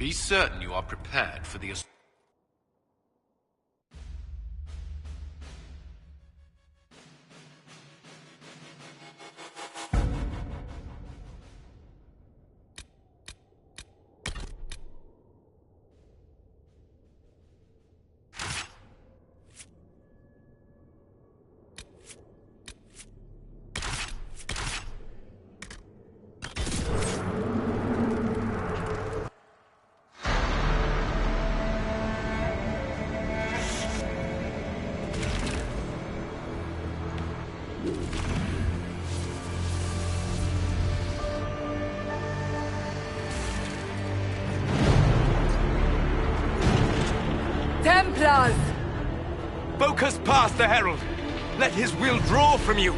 Be certain you are prepared for the... Templars! Focus past the Herald. Let his will draw from you.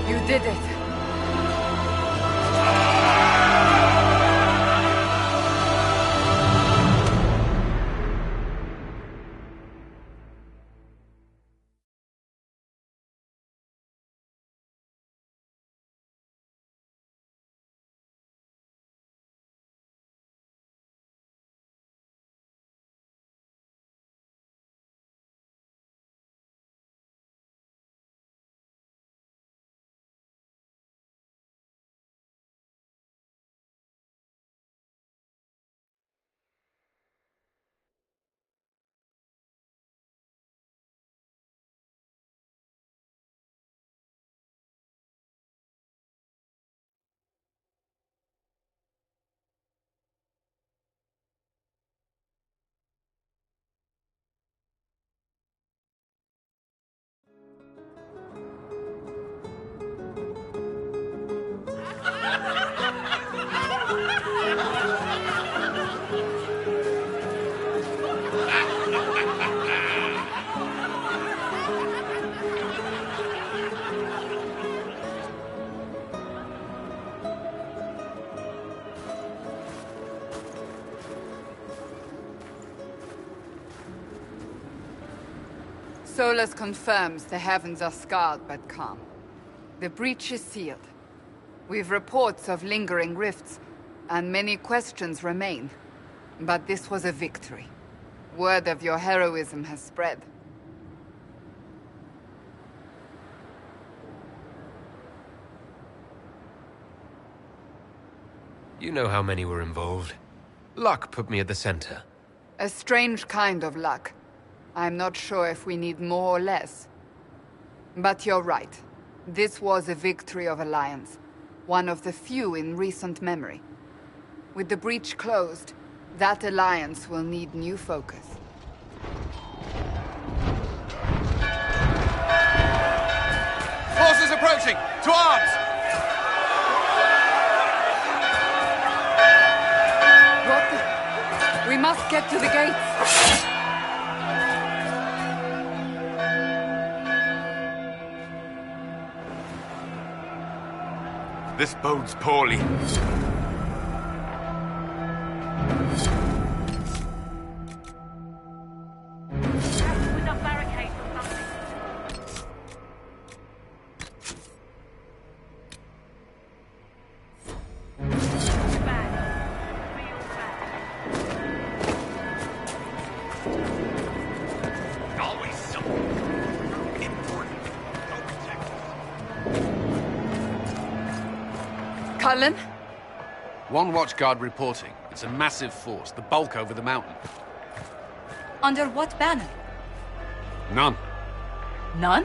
You did it. Solus confirms the heavens are scarred but calm. The breach is sealed. We've reports of lingering rifts, and many questions remain. But this was a victory. Word of your heroism has spread. You know how many were involved. Luck put me at the center. A strange kind of luck. I'm not sure if we need more or less. But you're right. This was a victory of Alliance. One of the few in recent memory. With the breach closed, that alliance will need new focus. Forces approaching! To arms! What the... We must get to the gates! This bodes poorly. Cullen? One watchguard reporting. It's a massive force, the bulk over the mountain. Under what banner? None. None?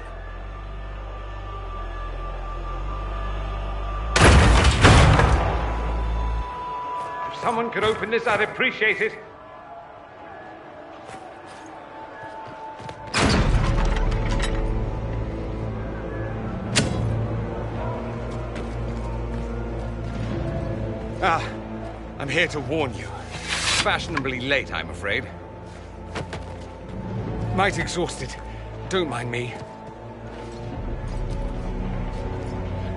someone could open this, I'd appreciate it. I'm here to warn you. Fashionably late, I'm afraid. Might exhausted. Don't mind me.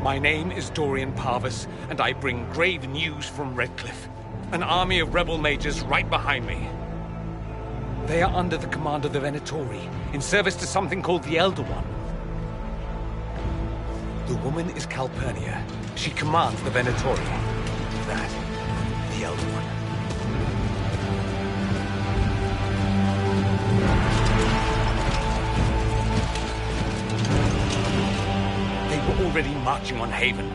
My name is Dorian Parvis, and I bring grave news from Redcliffe. An army of rebel mages right behind me. They are under the command of the Venatori, in service to something called the Elder One. The woman is Calpurnia. She commands the Venatori. That, the Elder One. Already marching on Haven.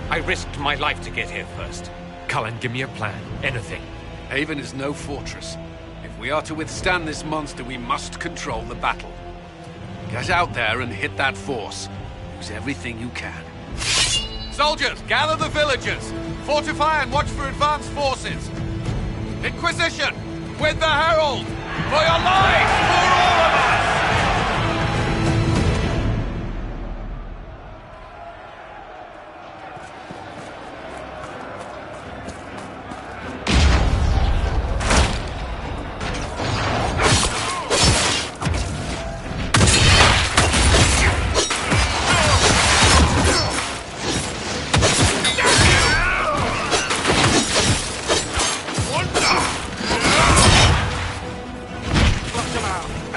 I risked my life to get here first. Cullen, give me a plan. Anything. Haven is no fortress. If we are to withstand this monster, we must control the battle. Get out there and hit that force. Use everything you can. Soldiers, gather the villagers. Fortify and watch for advanced forces. Inquisition, with the Herald! For your lives! For all of us! Flush them out.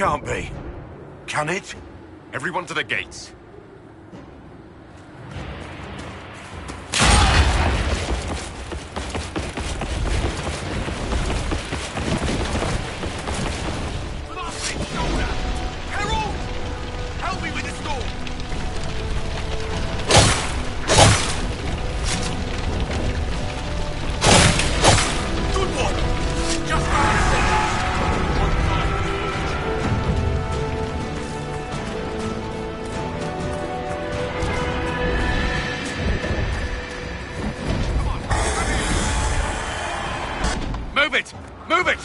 can't be. Can it? Everyone to the gates. Herald! Help me with this door! Good one! Just Move it! Move it!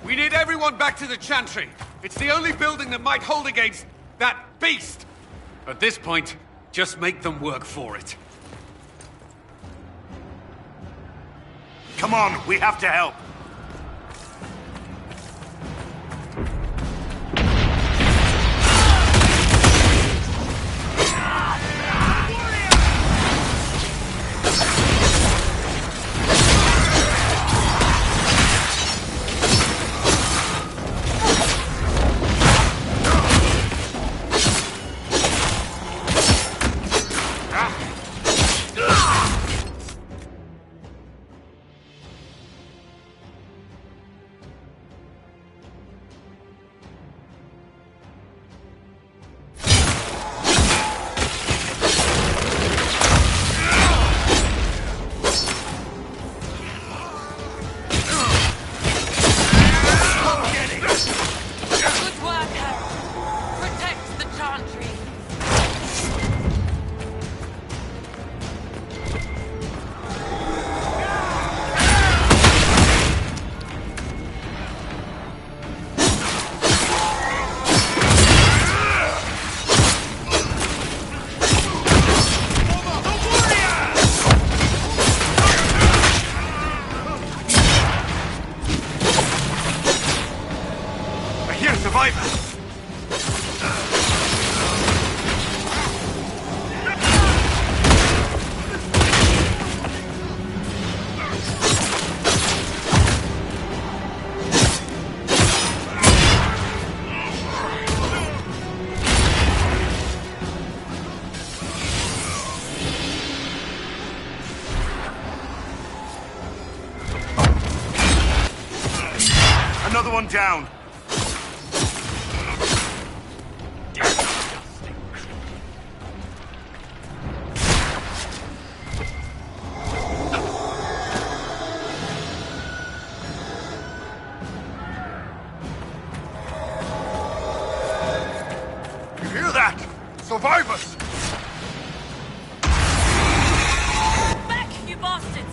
We need everyone back to the Chantry. It's the only building that might hold against that beast. At this point, just make them work for it. Come on, we have to help. Another one down. You hear that? Survivors! Back, you bastards!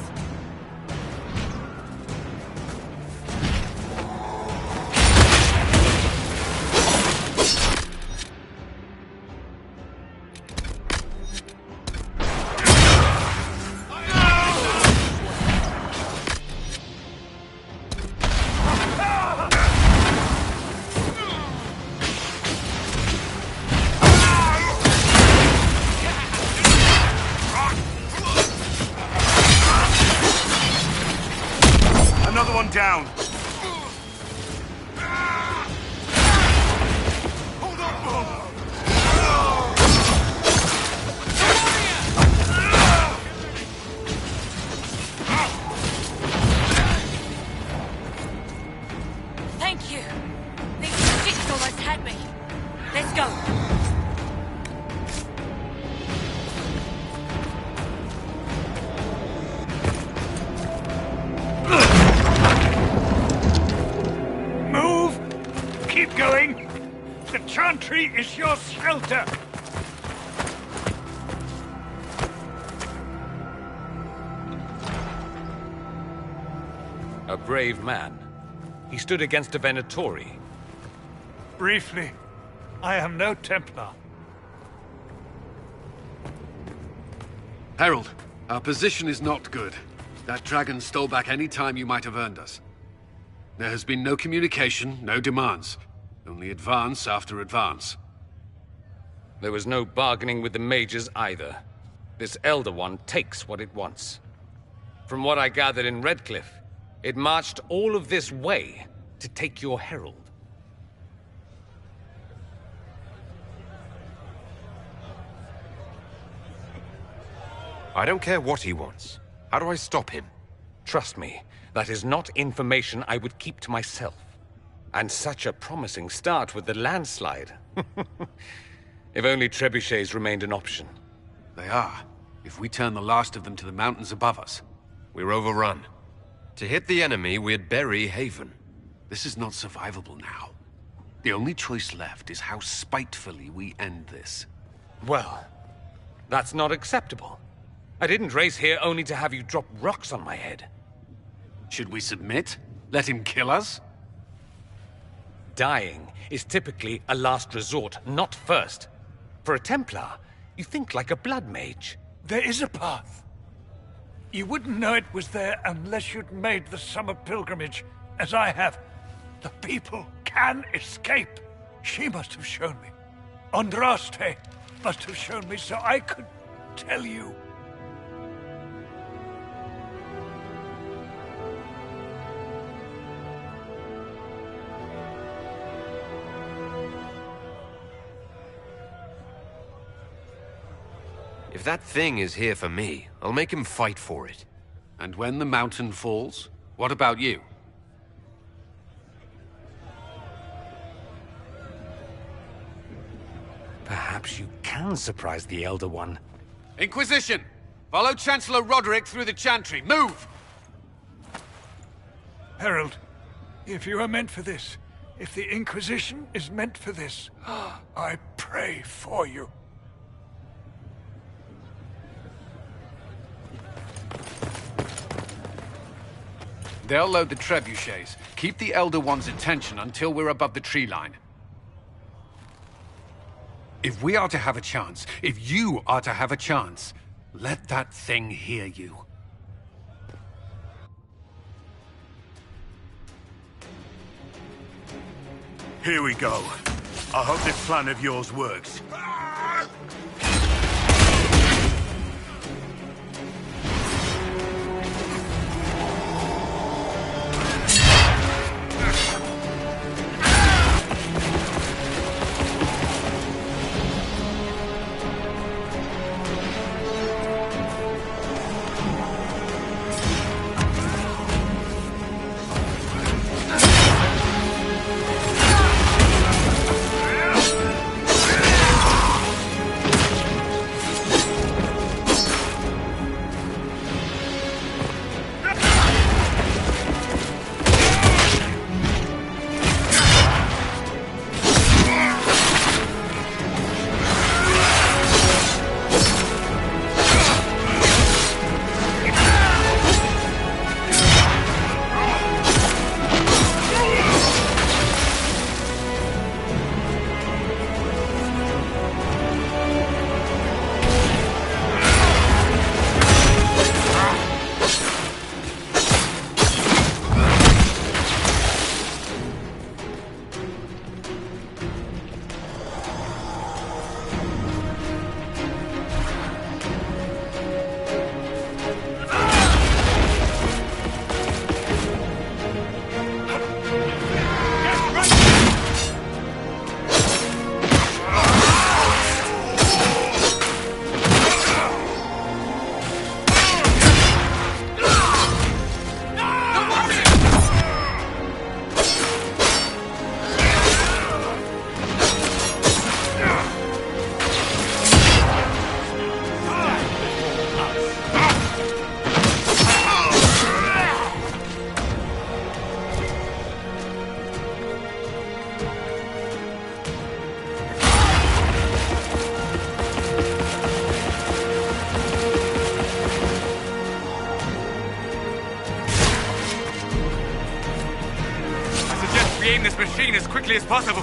Another one down. Thank you. These sticks almost had me. Let's go. Keep going! The Chantry is your shelter! A brave man. He stood against a Venatori. Briefly, I am no Templar. Herald, our position is not good. That dragon stole back any time you might have earned us. There has been no communication, no demands. Only advance after advance. There was no bargaining with the mages either. This Elder One takes what it wants. From what I gathered in Redcliffe, it marched all of this way to take your herald. I don't care what he wants. How do I stop him? Trust me, that is not information I would keep to myself. And such a promising start with the landslide. If only trebuchets remained an option. They are, if we turn the last of them to the mountains above us. We're overrun. To hit the enemy, we'd bury Haven. This is not survivable now. The only choice left is how spitefully we end this. Well, that's not acceptable. I didn't race here only to have you drop rocks on my head. Should we submit? Let him kill us? Dying is typically a last resort, not first. For a Templar, you think like a blood mage. There is a path. You wouldn't know it was there unless you'd made the summer pilgrimage, as I have. The people can escape. She must have shown me. Andraste must have shown me so I could tell you. If that thing is here for me, I'll make him fight for it. And when the mountain falls, what about you? Perhaps you can surprise the Elder One. Inquisition! Follow Chancellor Roderick through the Chantry. Move! Herald, if you are meant for this, if the Inquisition is meant for this, I pray for you. They'll load the trebuchets. Keep the Elder One's attention until we're above the tree line. If we are to have a chance, if you are to have a chance, let that thing hear you. Here we go. I hope this plan of yours works. Reaim this machine as quickly as possible.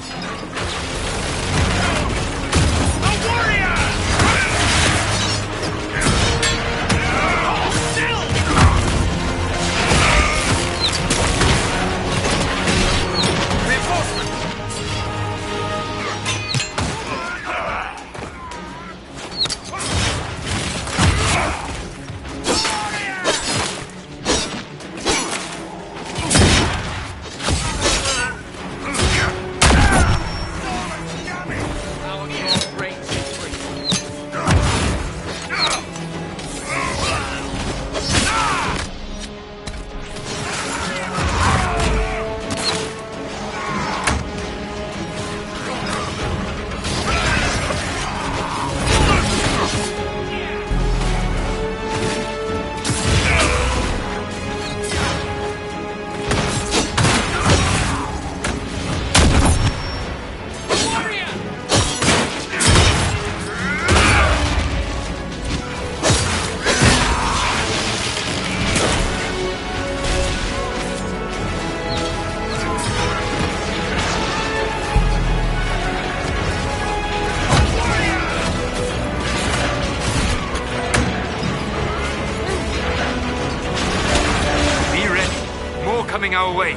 go away.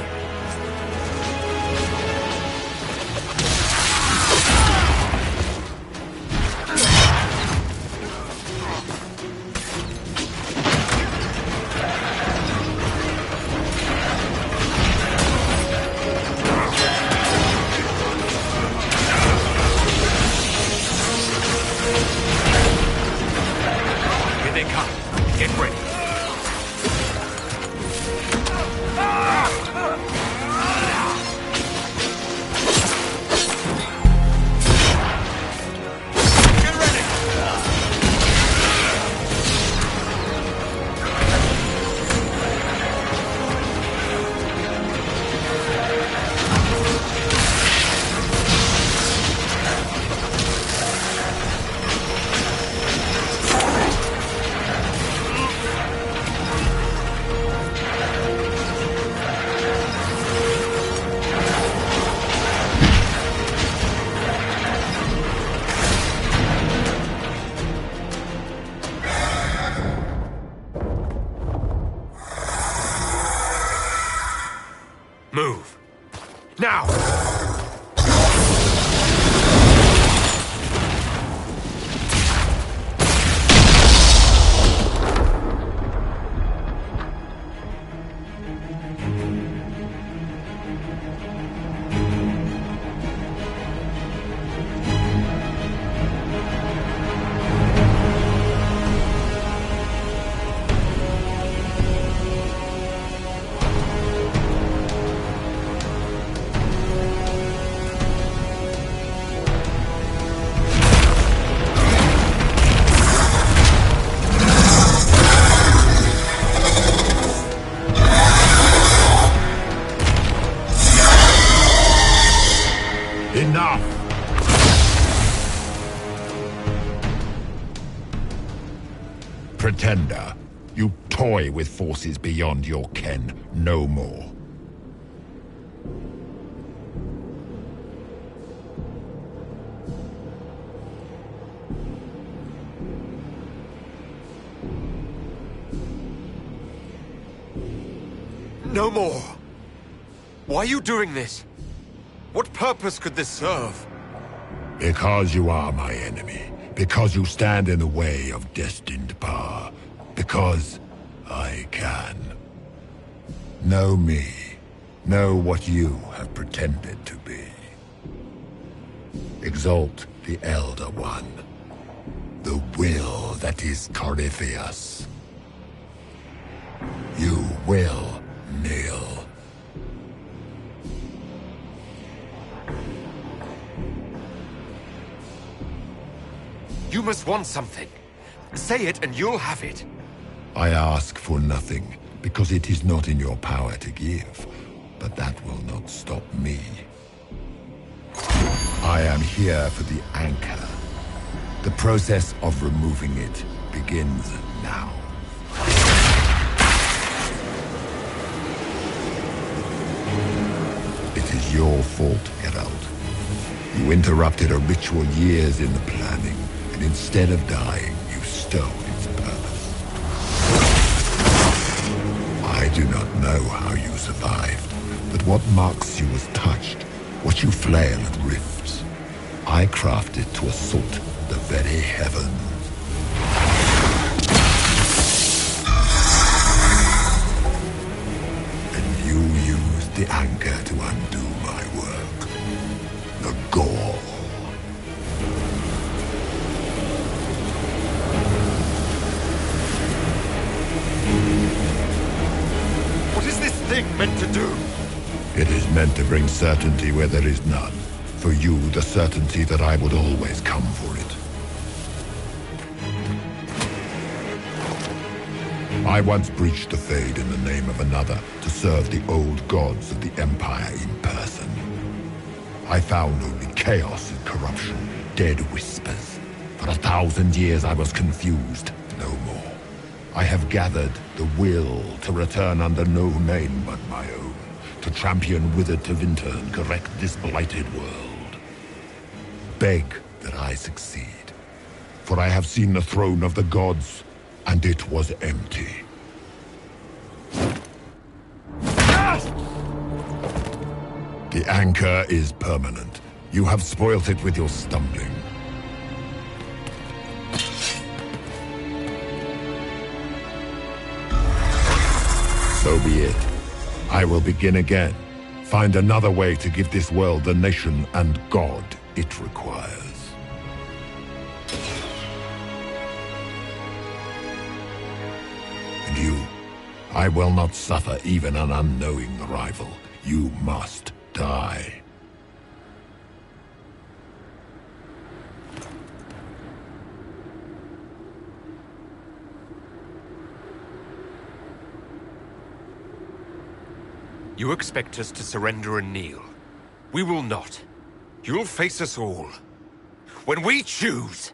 Here they come. Get ready. Move. Now! Enough! Pretender, you toy with forces beyond your ken no more. No more! Why are you doing this? What purpose could this serve? Because you are my enemy. Because you stand in the way of destined power. Because I can. Know me. Know what you have pretended to be. Exalt the Elder One. The will that is Corypheus. You will kneel. You must want something. Say it and you'll have it. I ask for nothing, because it is not in your power to give. But that will not stop me. I am here for the anchor. The process of removing it begins now. It is your fault, Geralt. You interrupted a ritual years in the planning, and instead of dying, you stole its purpose. I do not know how you survived, but what marks you as touched, what you flail at rifts, I crafted to assault the very heavens. And you used the anchor to undo my work. The gore. What is this thing meant to do? It is meant to bring certainty where there is none. For you, the certainty that I would always come for it. I once breached the Fade in the name of another to serve the old gods of the Empire in person. I found only chaos and corruption, dead whispers. For 1,000 years I was confused, no more. I have gathered the will to return under no name but my own, to champion Withered Tevinter and correct this blighted world. Beg that I succeed, for I have seen the throne of the gods, and it was empty. The anchor is permanent. You have spoilt it with your stumbling. So be it. I will begin again. Find another way to give this world the nation and God it requires. And you, I will not suffer even an unknowing rival. You must die. You expect us to surrender and kneel. We will not. You'll face us all. When we choose!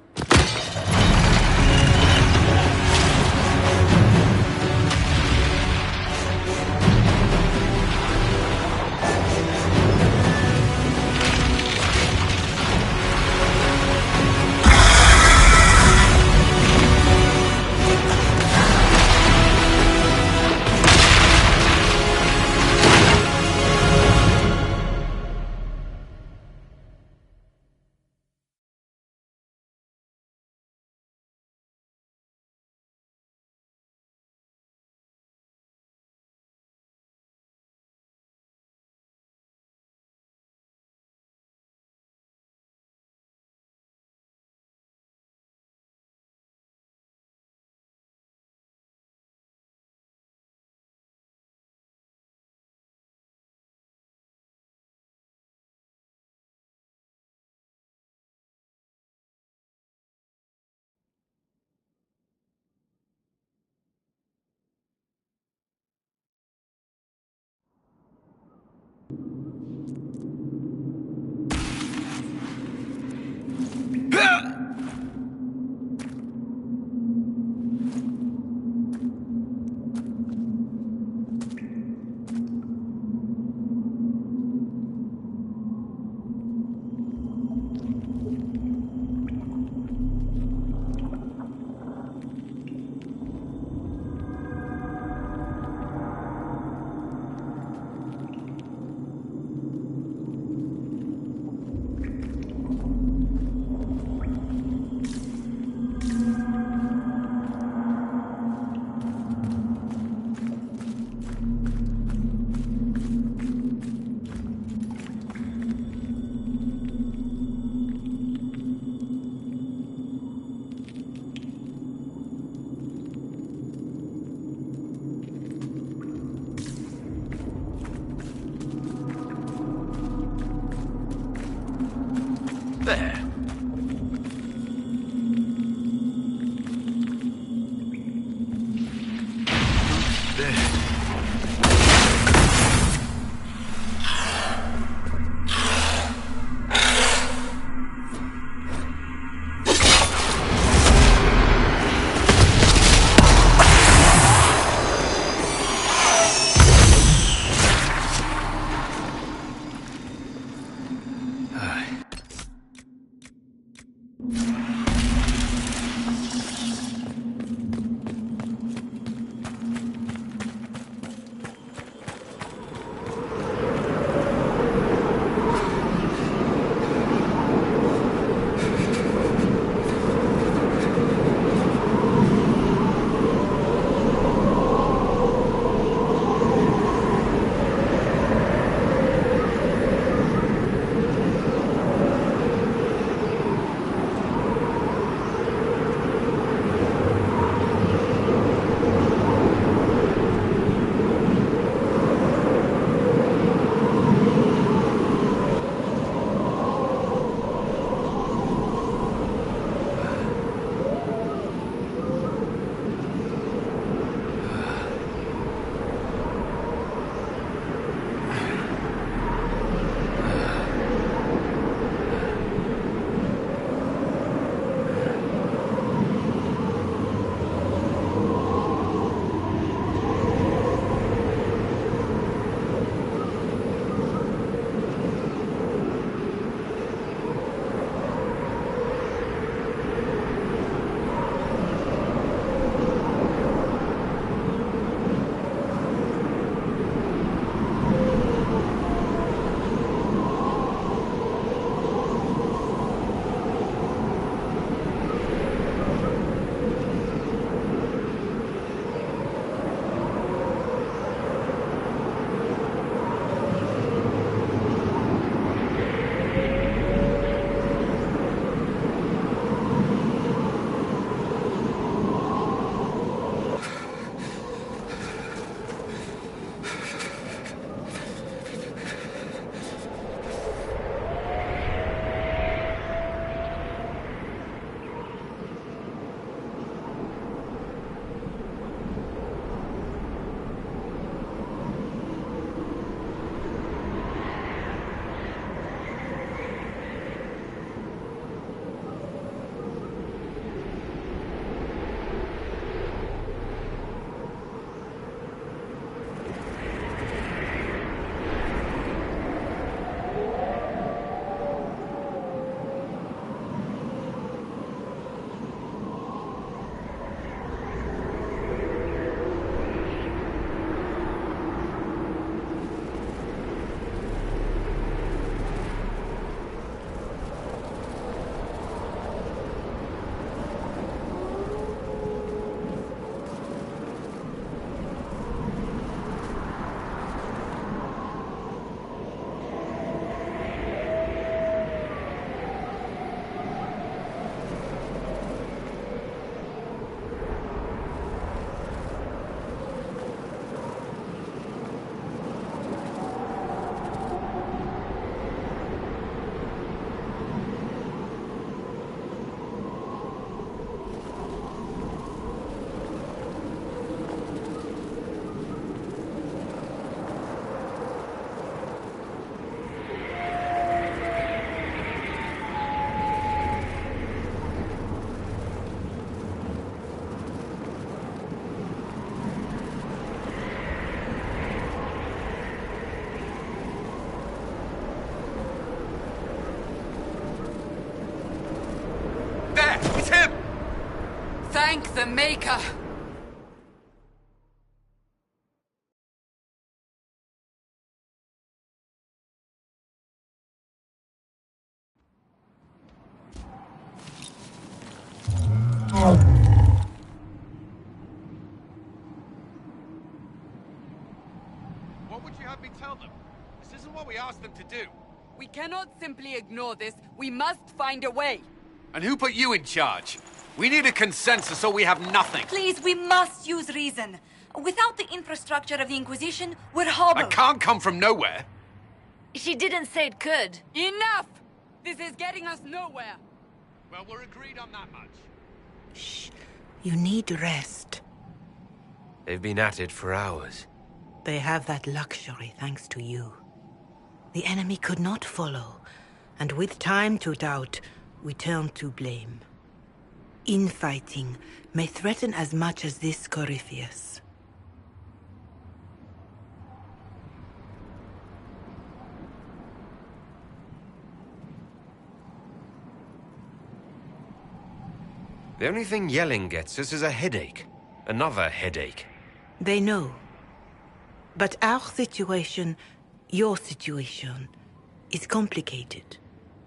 There. Thank the Maker! What would you have me tell them? This isn't what we asked them to do. We cannot simply ignore this. We must find a way. And who put you in charge? We need a consensus or we have nothing. Please, we must use reason. Without the infrastructure of the Inquisition, we're I hobbled. can't come from nowhere. She didn't say it could. Enough! This is getting us nowhere. Well, we're agreed on that much. Shh. You need rest. They've been at it for hours. They have that luxury thanks to you. The enemy could not follow, and with time to doubt, we turn to blame. Infighting may threaten as much as this Corypheus. The only thing yelling gets us is a headache. Another headache. They know. But our situation, your situation, is complicated.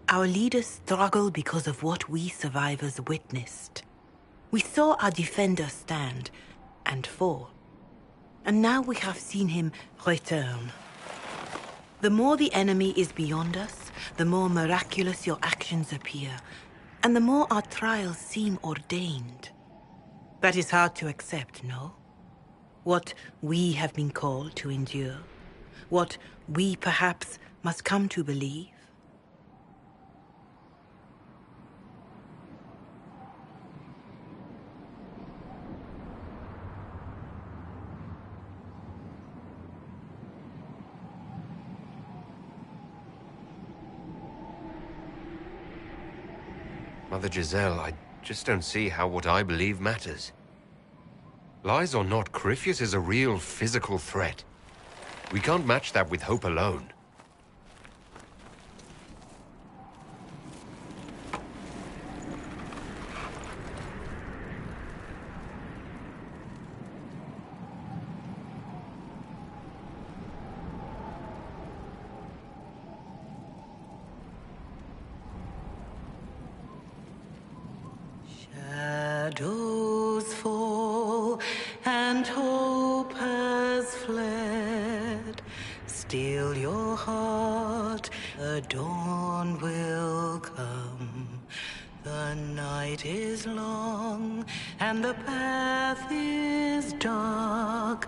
Our leaders struggle because of what we survivors witnessed. We saw our defender stand and fall. And now we have seen him return. The more the enemy is beyond us, the more miraculous your actions appear, and the more our trials seem ordained. That is hard to accept, no? What we have been called to endure, what we perhaps must come to believe. Mother Giselle, I just don't see how what I believe matters. Lies or not, Corypheus is a real physical threat. We can't match that with hope alone. Shadows fall and hope has fled. Still your heart, the dawn will come. The night is long and the path is dark.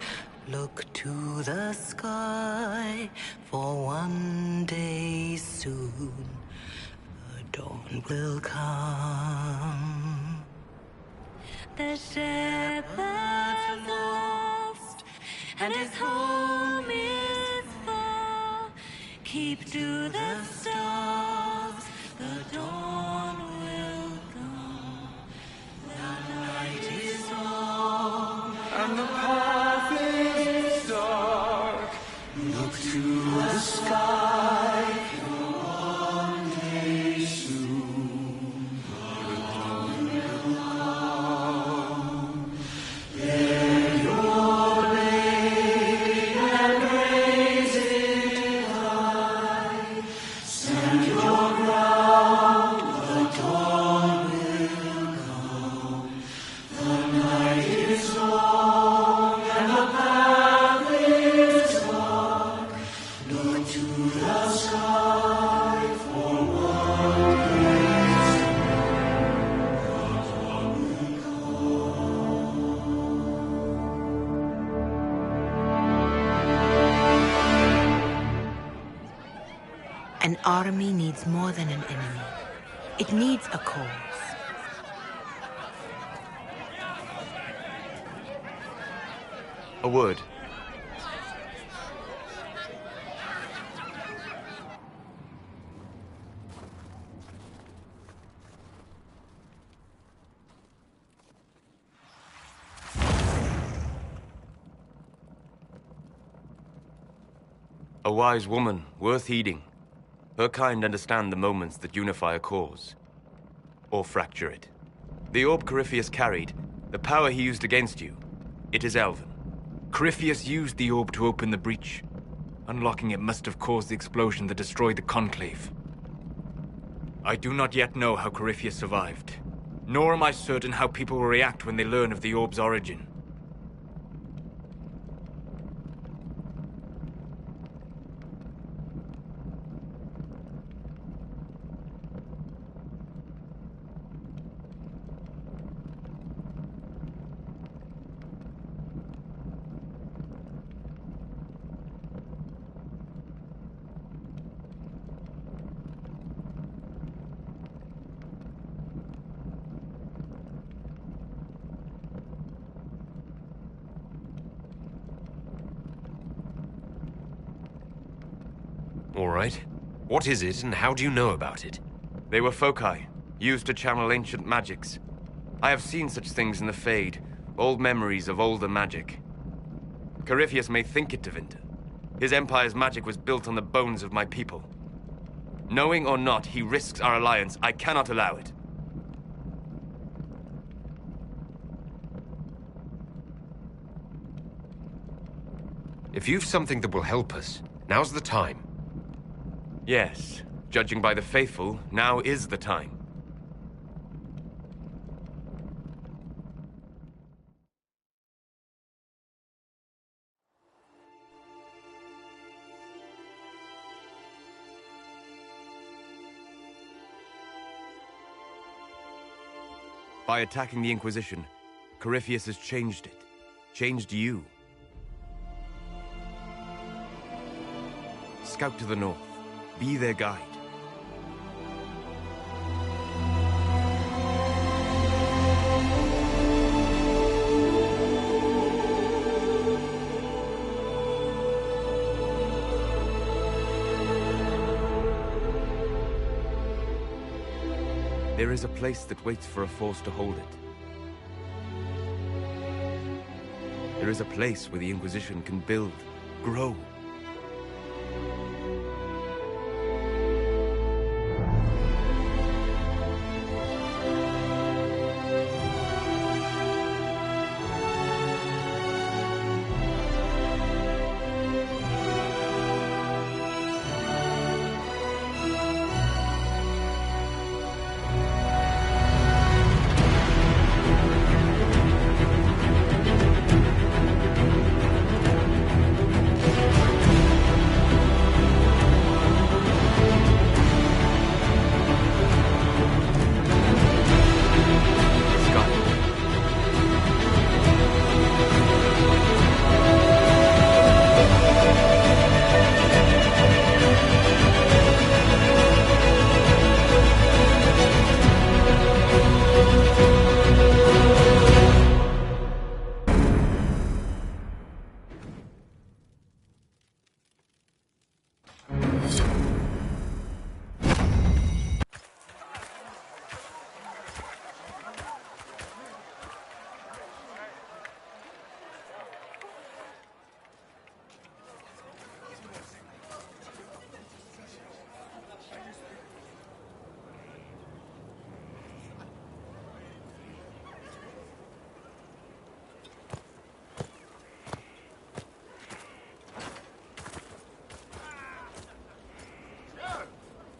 Look to the sky, for one day soon the dawn will come. The shepherd's lost, and his home is far. Keep to the stars, the dawn will come. The night is long, And the path is dark. Look to the sky, For one day soon, the dawn will come. bear your blade and raise it high. Stand your ground, the dawn will come. The night is long and the path is dark. Look to the sky, for one day An army needs more than an enemy. It needs a cause. A word. A wise woman, worth heeding. Her kind understand the moments that unify a cause. Or fracture it. The orb Corypheus carried, The power he used against you, it is Elven. Corypheus used the orb to open the breach. Unlocking it must have caused the explosion that destroyed the Conclave. I do not yet know how Corypheus survived, nor am I certain how people will react when they learn of the orb's origin. All right. What is it, and how do you know about it? They were foci, used to channel ancient magics. I have seen such things in the Fade, old memories of older magic. Corypheus may think it Tevinter. His empire's magic was built on the bones of my people. Knowing or not, he risks our alliance. I cannot allow it. If you've something that will help us, now's the time. Yes, judging by the faithful, now is the time. By attacking the Inquisition, Corypheus has changed it. Changed you. Scout to the north. Be their guide. There is a place that waits for a force to hold it. There is a place where the Inquisition can build, grow.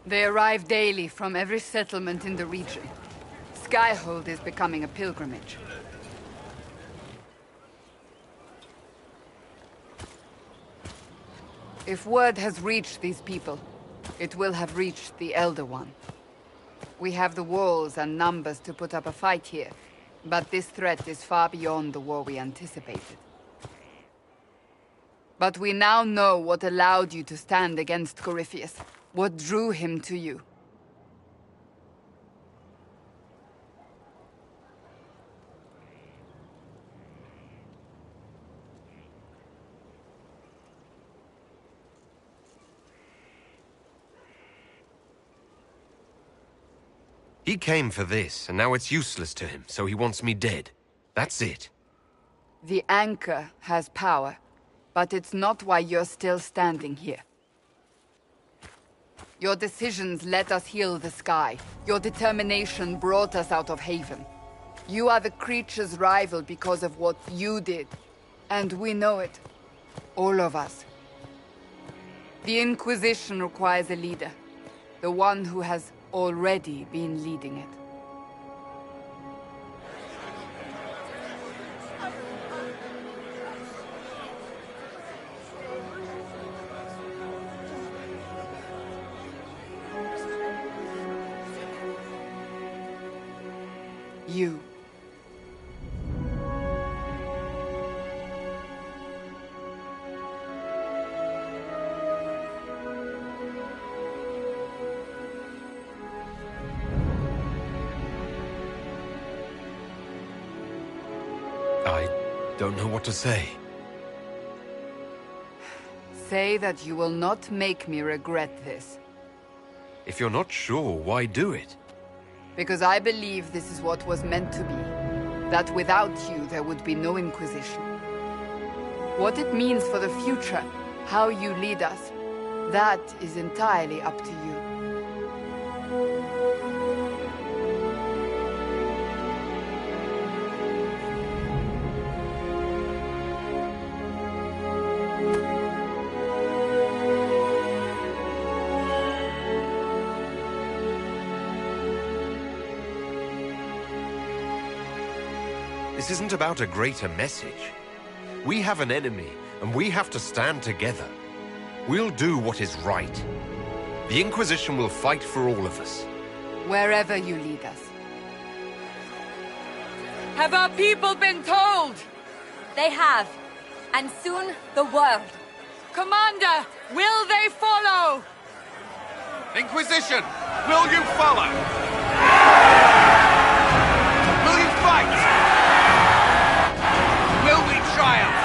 They arrive daily from every settlement in the region. Skyhold is becoming a pilgrimage. If word has reached these people, it will have reached the Elder One. We have the walls and numbers to put up a fight here, but this threat is far beyond the war we anticipated. But we now know what allowed you to stand against Corypheus, what drew him to you. He came for this, and now it's useless to him, so he wants me dead. That's it. The Anchor has power, but it's not why you're still standing here. Your decisions let us heal the sky. Your determination brought us out of Haven. You are the creature's rival because of what you did. And we know it. All of us. The Inquisition requires a leader. The one who has already been leading it. You. I don't know what to say. Say that you will not make me regret this. If you're not sure, why do it? Because I believe this is what was meant to be. That without you, there would be no Inquisition. What it means for the future, how you lead us, that is entirely up to you. This isn't about a greater message. We have an enemy, and we have to stand together. We'll do what is right. The Inquisition will fight for all of us. Wherever you lead us. Have our people been told? They have. And soon, the world. Commander, will they follow? Inquisition, will you follow? Will you fight? Will we triumph?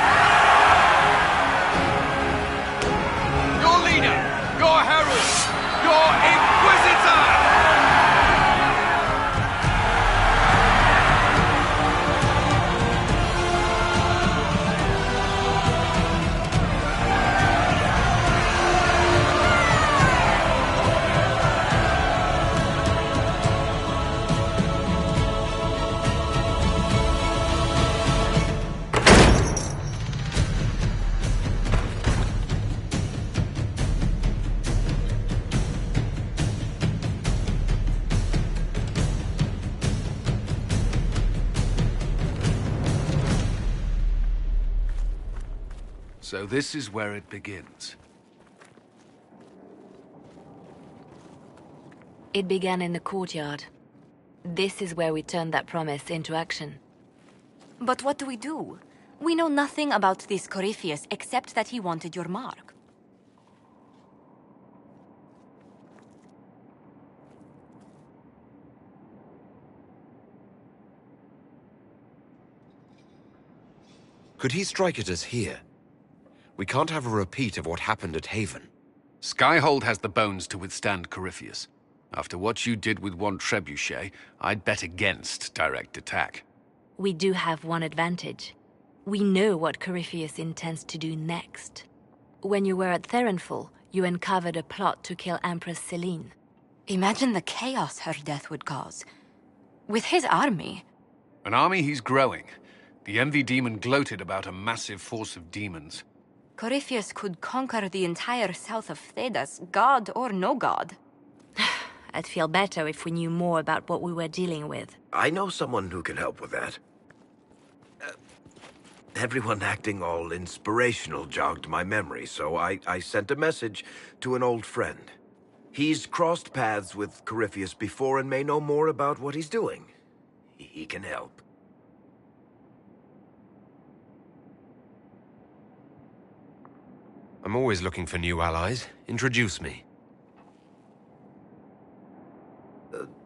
Your leader, your herald, your Inquisitor! So this is where it begins. It began in the courtyard. This is where we turned that promise into action. But what do we do? We know nothing about this Corypheus except that he wanted your mark. Could he strike at us here? We can't have a repeat of what happened at Haven. Skyhold has the bones to withstand Corypheus. After what you did with one trebuchet, I'd bet against direct attack. We do have one advantage. We know what Corypheus intends to do next. When you were at Therenfall, you uncovered a plot to kill Empress Celine. Imagine the chaos her death would cause. With his army. An army he's growing. The Envy Demon gloated about a massive force of demons. Corypheus could conquer the entire south of Thedas, god or no god. I'd feel better if we knew more about what we were dealing with. I know someone who can help with that. Everyone acting all inspirational jogged my memory, so I sent a message to an old friend. He's crossed paths with Corypheus before and may know more about what he's doing. He can help. I'm always looking for new allies. Introduce me.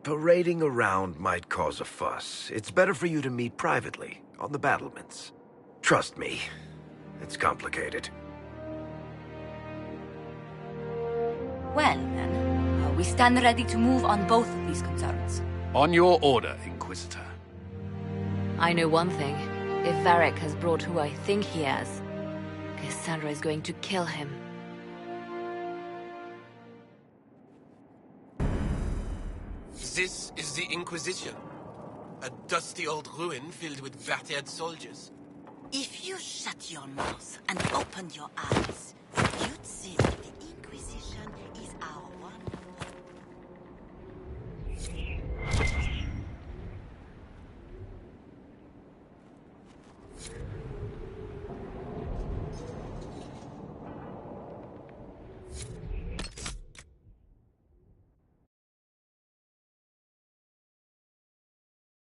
Parading around might cause a fuss. It's better for you to meet privately, on the battlements. Trust me, it's complicated. Well, then, we stand ready to move on both of these concerns. On your order, Inquisitor. I know one thing. If Varric has brought who I think he has, Cassandra is going to kill him. This is the Inquisition. A dusty old ruin filled with vat-haired soldiers. If you shut your mouth and open your eyes, you'd see that the Inquisition is our one.